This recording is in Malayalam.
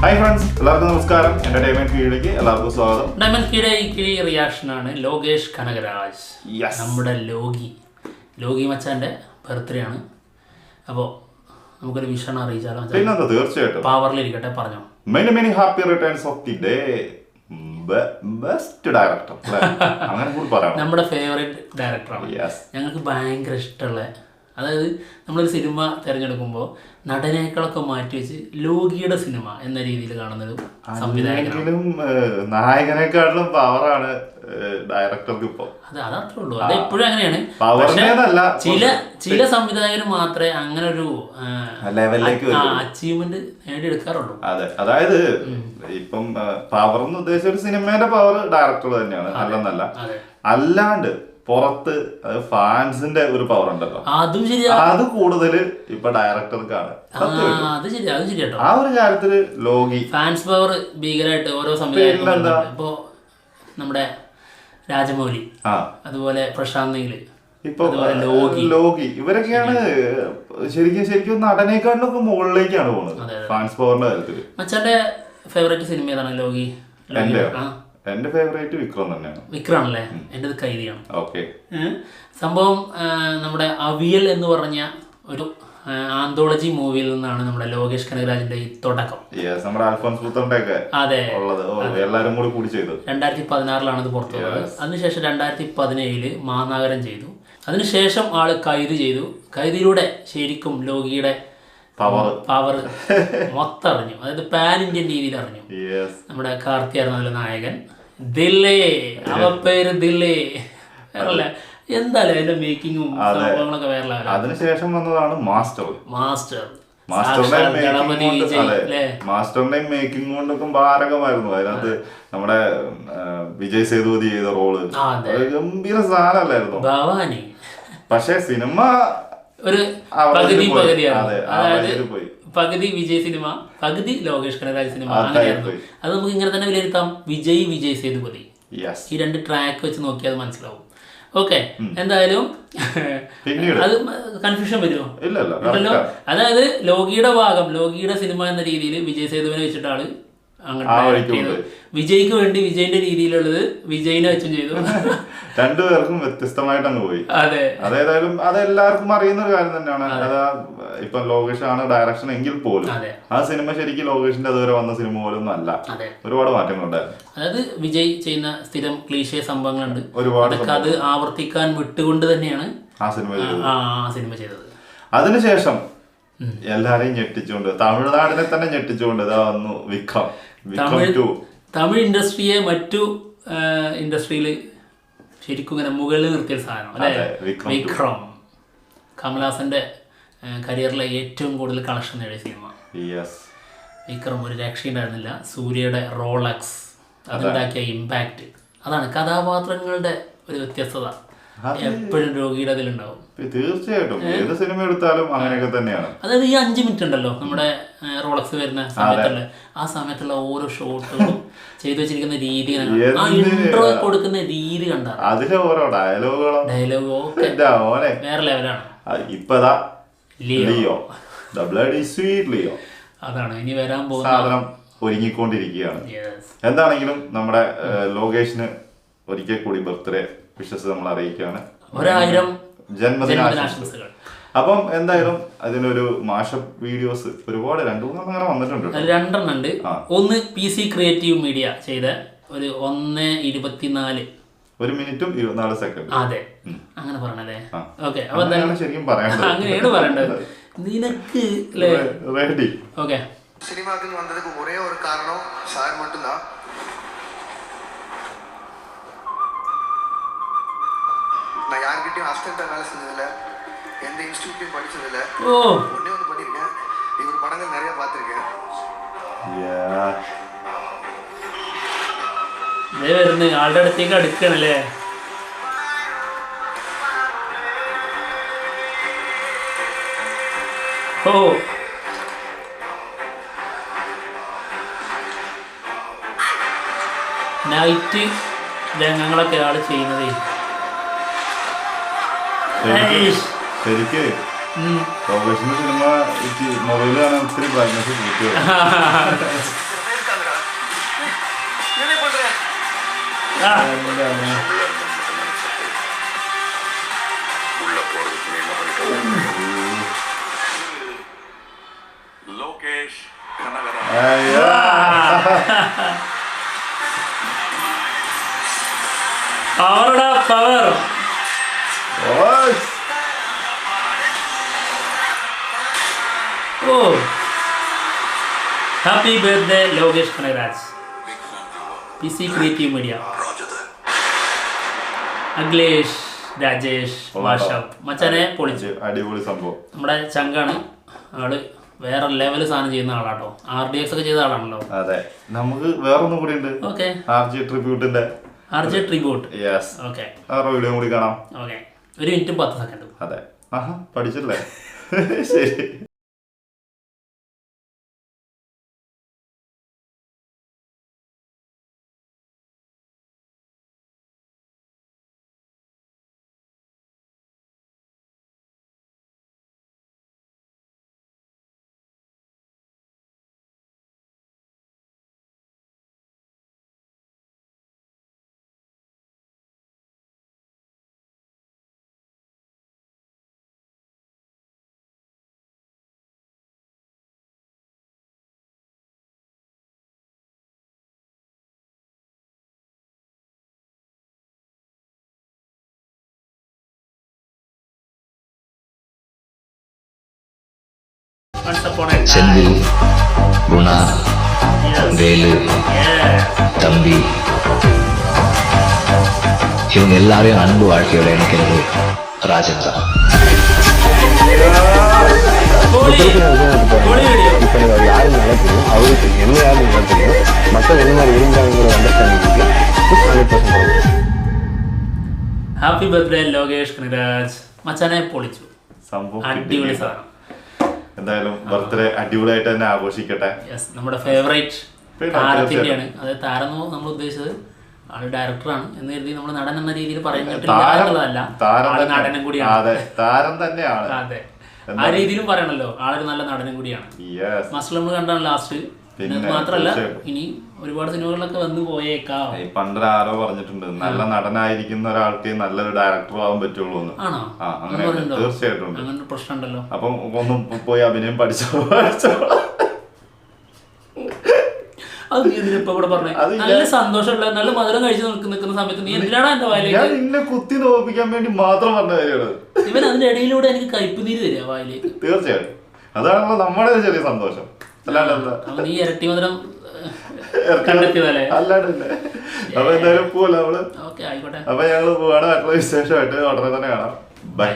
ഹായ് ഫ്രണ്ട്സ്, എല്ലാവർക്കും നമസ്കാരം. എന്റർടൈൻമെന്റ് കീഴിലേക്ക് എല്ലാവർക്കും സ്വാഗതം. ഡയമണ്ട് കിഴി റിയാക്ഷൻ ആണ്. ലോകേഷ് കനകരാജ്, നമ്മുടെ ലോകി മച്ചാന്റെ ബർത്ത്ഡേ ആണ്. അപ്പോൾ നമുക്കൊരു വിഷണം അറിയിച്ചാലോ? പിന്നെന്താ, തീർച്ചയായിട്ടും പവറിലിരിക്കട്ടെ, പറഞ്ഞോ. Many happy returns of the day best director. അങ്ങനെ കൂടി പറയാം. നമ്മുടെ ഫേവറേറ്റ് ഡയറക്ടറാണ്. ഞങ്ങൾക്ക് ഭയങ്കര ഇഷ്ടമുള്ള, അതായത് നമ്മളൊരു സിനിമ തിരഞ്ഞെടുക്കുമ്പോൾ നടനേക്കാളൊക്കെ മാറ്റി വെച്ച് ലോകിയുടെ സിനിമ എന്ന രീതിയിൽ കാണുന്നൊരു സംവിധായകനും നായകനേക്കാളും പവറാണ് ഡയറക്ടർക്ക് ഇപ്പൊ. അതത്രേ ഉള്ളൂ. അത് എപ്പോഴും അങ്ങനെയാണ്. ചില സംവിധായകർ മാത്രമേ അങ്ങനെ ഒരു ലെവലിലേക്ക് അച്ചീവ്മെന്റ് നേടിയെടുക്കാറുള്ളൂ. അതെ, അതായത് ഇപ്പം പവർ എന്ന് ഉദ്ദേശിച്ച ഒരു സിനിമയുടെ പവർ ഡയറക്ടർ തന്നെയാണ്, അല്ലെന്നല്ല. അല്ലാണ്ട് പുറത്ത് ഫാൻസിന്റെ ഒരു പവർ ഉണ്ടല്ലോ, അത് കൂടുതൽ ഇപ്പൊ ഡയറക്ടർക്കാണ്. ആ ഒരു കാര്യത്തില് ലോകി ഫാൻസ് പവർ ഭീകരമായിട്ട് ഓരോ സംവിധായകരും. ഇപ്പൊ നമ്മുടെ രാജമൗലി, അതുപോലെ പ്രശാന്ത് നീല്, ഇപ്പൊ ലോകി, ഇവരൊക്കെയാണ് ശരിക്കും നടനേക്കാളിലൊക്കെ മുകളിലേക്കാണ് പോകുന്നത് ഫാൻസ് പവറിന്റെ കാര്യത്തില്. മച്ചാന്റെ ഫേവറേറ്റ് സിനിമ ഏതാണ്? ലോകി? എന്റെ ഫേവറേറ്റ് വിക്രം തന്നെയാണ്. വിക്രമാണല്ലേ? എന്റേത് കൈദിയാണ്. ഓക്കെ. സംഭവം നമ്മുടെ അവിയൽ എന്ന് പറഞ്ഞ ഒരു ആന്തോളജി മൂവിയിൽ നിന്നാണ് നമ്മുടെ ലോകേഷ് കനകരാജിന്റെ ഈ തുടക്കം. അതെ, എല്ലാരും കൂടി ചെയ്തു. 2016 ഇത് പുറത്തു വന്നത്. അതിനുശേഷം 2017 മാനാഗരം ചെയ്തു. അതിനുശേഷം ആള് കൈദി ചെയ്തു. കൈദിയിലൂടെ ശരിക്കും ലോകിയുടെ പവർ മൊത്തം അറിഞ്ഞു. അതായത് പാൻ ഇന്ത്യൻ രീതിയിൽ അറിഞ്ഞു. നമ്മുടെ കാർത്തി ആയിരുന്നു അതിലെ നായകൻ. ദില്ലേ, അവ പേര് ദില്ലേ. വേറല്ല, എന്തായാലും അതിന്റെ മേക്കിങ്ങും സംഭവങ്ങളൊക്കെ വേറെ. അതിനുശേഷം വന്നതാണ് മാസ്റ്ററിന്റെ മേക്കിംഗ് കൊണ്ടൊക്കെ ഭാരകമായിരുന്നു. അതിനകത്ത് നമ്മുടെ വിജയ് സേതുപതി ചെയ്ത റോള് ഗംഭീര സാധനല്ലായിരുന്നു. ഭവാനി പക്ഷെ സിനിമ ഒരു പകുതിയാണ്. അതായത് പകുതി വിജയ് സിനിമ, പകുതി ലോകേഷ് കനകരാജ് സിനിമ. അങ്ങനെയായിരുന്നു. അത് നമുക്ക് ഇങ്ങനെ തന്നെ വിലയിരുത്താം. വിജയ് സേതുപതി, ഈ രണ്ട് ട്രാക്ക് വെച്ച് നോക്കിയാൽ മനസ്സിലാവും. ഓക്കെ, എന്തായാലും അത് കൺഫ്യൂഷൻ വരുമോ? ഇല്ലല്ലോ. അതായത് ലോകിയുടെ ഭാഗം, ലോകിയുടെ സിനിമ എന്ന രീതിയിൽ വിജയ് സേതുവിനെ വെച്ചിട്ടാണ് അങ്ങോട്ട്. വിജയ്ക്ക് വേണ്ടി വിജയിന്റെ രീതിയിലുള്ളത് വിജയിനെ വെച്ചും ചെയ്തു. രണ്ടുപേർക്കും വ്യത്യസ്തമായിട്ട് അങ്ങ് പോയി. അതെ, അതേതായാലും അതെല്ലാവർക്കും അറിയുന്ന ഒരു കാര്യം തന്നെയാണ്. അത് ഇപ്പൊ ലോകേഷ് ആണ് ഡയറക്ഷൻ എങ്കിൽ പോലും ആ സിനിമ ശരിക്കും ലോകേഷിന്റെ അതുവരെ വന്ന സിനിമ പോലൊന്നും അല്ല. ഒരുപാട് മാറ്റങ്ങളുണ്ടായിരുന്നു. അതായത് വിജയ് ചെയ്യുന്ന സ്ഥിരം ക്ലീഷേ സംഭവങ്ങളുണ്ട്, അതൊക്കെ അത് ആവർത്തിക്കാൻ വിട്ടുകൊണ്ട് തന്നെയാണ് ആ സിനിമ ചെയ്തത്. അതിനുശേഷം എല്ലാരെയും ഞെട്ടിച്ചുകൊണ്ട്, തമിഴ്നാടിനെ തന്നെ ഞെട്ടിച്ചുകൊണ്ട് ഇതാ വന്നു വിക്രം. തമിഴ് ഇൻഡസ്ട്രിയെ മറ്റു ഇൻഡസ്ട്രിയിൽ ശരിക്കും ഇങ്ങനെ മുകളിൽ നിർത്തിയ സാധനം അല്ലേ വിക്രം. കമൽഹാസന്റെ കരിയറിലെ ഏറ്റവും കൂടുതൽ കളക്ഷൻ നേടിയ സിനിമ വിക്രം. ഒരു രക്ഷയുണ്ടായിരുന്നില്ല. സൂര്യയുടെ റോളക്സ്, അതുണ്ടാക്കിയ ഇമ്പാക്റ്റ്, അതാണ് കഥാപാത്രങ്ങളുടെ ഒരു വ്യത്യസ്തത. എപ്പോഴും രോഗിയുടെ അതിലുണ്ടാവും. തീർച്ചയായിട്ടും ഏത് സിനിമ എടുത്താലും അങ്ങനെയൊക്കെ തന്നെയാണ്. അതായത് ഈ 5 മിനിറ്റ് ഉണ്ടല്ലോ നമ്മുടെ റോളക്സ് വരുന്ന സമയത്തുള്ള, ആ സമയത്തുള്ള ഓരോ ഷോട്ടുകളും ചെയ്തു വെച്ചിരിക്കുന്ന രീതി, ആ ഇൻട്രോ കൊടുക്കുന്ന രീതി കണ്ടാൽ അതിലെ ഓരോ ഡയലോഗും ഒക്കെ വേറെ ലെവലാണ്. ഇപ്പതാ ലിയോ, ലിയോ, അതാണ് ഇനി വരാൻ പോകുന്ന സാധനം ഒരുങ്ങിക്കൊണ്ടിരിക്കുകയാണ്. എന്താണെങ്കിലും നമ്മുടെ ലോകേഷിന് ഒരിക്കൽ കൂടി ബർത്ത്ഡേ വിഷസ് നമ്മൾ അറിയിക്കുകയാണ്. 1000 ജന്മദിനാശംസകൾ. അപ്പം എന്തായാലും അതിനൊരു മാഷപ്പ് വീഡിയോസ് ഒരുപാട് 2-3 അങ്ങനെ വന്നിട്ടുണ്ട്. 2 ഉണ്ട്. ഒന്ന് PC ക്രിയേറ്റീവ് മീഡിയ ചെയ്ത ഒരു 1:24 മിനിറ്റും 24 സെക്കൻഡ്. അതെ, അങ്ങനെ പറയണല്ലേ? ഓക്കെ, ശരിക്കും പറയണ്ടത് അങ്ങനെയാണ് പറയേണ്ടത്. നിനക്ക് റെഡി? ഓക്കെ. சினிமாக்கு வந்ததுக்கு ஒரே ஒரு காரணம் சார் மட்டும்தான். நான் யார்கிட்டயும் அசிஸ்டண்டா வேலை செஞ்சதில்ல, எந்த இன்ஸ்டிடியூட்லயும் படிச்சதில்ல. ஒண்ணே ஒன்று பண்ணியிருக்கேன். இவர் படங்கள் நிறைய பார்த்துருக்கேன். വരുന്ന ആളുടെ അടുത്തേക്ക് അടുക്കണല്ലേ? നൈറ്റ് രംഗങ്ങളൊക്കെ ആള് ചെയ്യുന്നതേ ശരിക്ക് സിനിമ മൊബൈൽ കാണാൻ ഒത്തിരി ബ്രൈറ്റ്നസ് കൂട്ടിയത്. ലോകേഷ് പവറുടെ power. Oh happy birthday Lokesh Kanagaraj. PC creative media. Akhilesh Rajesh what's up മച്ചാനെ പൊളിച്ചു. അടിപൊളി സംഭവം. നമ്മുടെ ചങ്കാണ് ആള്. വേറെ ലെവൽ സാധനം ചെയ്യുന്ന ആളാട്ടോ. RDX ഒക്കെ ചെയ്ത ആളാണല്ലോ. അതെ. നമുക്ക് വേറൊന്നും കൂടി ഉണ്ട്. ഓക്കെ. RJ ട്രിബ്യൂട്ടിന്റെ ഓക്കെ. വീഡിയോ കൂടി കാണാം. ഓക്കെ. 1 മിനിറ്റും 10 സെക്കൻഡും. അതെ. പഠിച്ചില്ലേ? ശരി. செந்தில், குணா, வேலு, தம்பி இவங்க எல்லாரையும் அன்பு வாழ்க்கையோட இணைக்கிறது ராஜன் தான். யாரும் நல்லா தெரியும், அவருக்கு என்ன யாரும் நல்லா தெரியும், மக்கள் என்ன மாதிரி விரும்புறாங்கிற understanding. Happy birthday Lokesh Kanagaraj. മച്ചാനെ പൊളിച്ചു. അടിപൊളി സാധനം. എന്തായാലും ബർത്ത്ഡേ അടിപൊളിയായിട്ട് തന്നെ ആഘോഷിക്കട്ടെ. നമ്മുടെ ഫേവറേറ്റ് താരത്തിന്റെയാണ്. അത് താരം നമ്മൾ ഉദ്ദേശിച്ചത് ആള് ഡയറക്ടറാണ് എന്ന് കരുതി നമ്മൾ നടൻ എന്ന രീതിയിൽ പറയുന്നതല്ല. നടനും കൂടിയാണ്. താരം തന്നെയാണ്. അതെ, ആ രീതിയിലും പറയണല്ലോ. ആളൊരു നല്ല നടനും കൂടിയാണ്. മസ്ലം നമ്മൾ കണ്ടാണ് ലാസ്റ്റ്. മാത്രല്ല ഇനി ഒരുപാട് സിനിമകളിലൊക്കെ വന്നു പോയേക്കാം. പണ്ടൊരാരോ പറഞ്ഞിട്ടുണ്ട് നല്ല നടനായിരിക്കുന്ന ഒരാൾക്ക് നല്ലൊരു ഡയറക്ടർ ആവാൻ പറ്റുള്ളൂ എന്ന്. അങ്ങനെ തീർച്ചയായിട്ടും അങ്ങനെ പ്രശ്നമുണ്ടല്ലോ. അപ്പം ഒന്നും പോയി അഭിനയം പഠിച്ചോ. അത് നീ എന്തിനാ ഇവിടെ പറഞ്ഞേ? നല്ല സന്തോഷമുള്ള നല്ല മധുരം കഴിച്ച് നിൽക്കുന്ന സമയത്ത് നീ എന്തിനാണ് എന്റെ വായിലേക്ക് നിന്നെ കുത്തി നോപ്പിക്കാൻ വേണ്ടി മാത്രം പറഞ്ഞ കാര്യമാണ്. ഇവൻ അതിന്റെ ഇടയിലൂടെ എനിക്ക് കയ്പുനീര് തരിക വായിലേക്ക്. തീർച്ചയായിട്ടും അതാണല്ലോ നമ്മുടെ ചെറിയ സന്തോഷം. നീ ഇരട്ടി മധുരം കണ്ടെത്തിയതല്ലേ? അല്ലാണ്ടല്ലേ. അപ്പൊ എന്തായാലും പോവല്ലോ നമ്മള്. ഓക്കെ, ആയിക്കോട്ടെ. അപ്പൊ ഞങ്ങള് പോവാണ്. മറ്റുള്ള വിശേഷമായിട്ട് ഉടനെ തന്നെ കാണാം. ബൈ.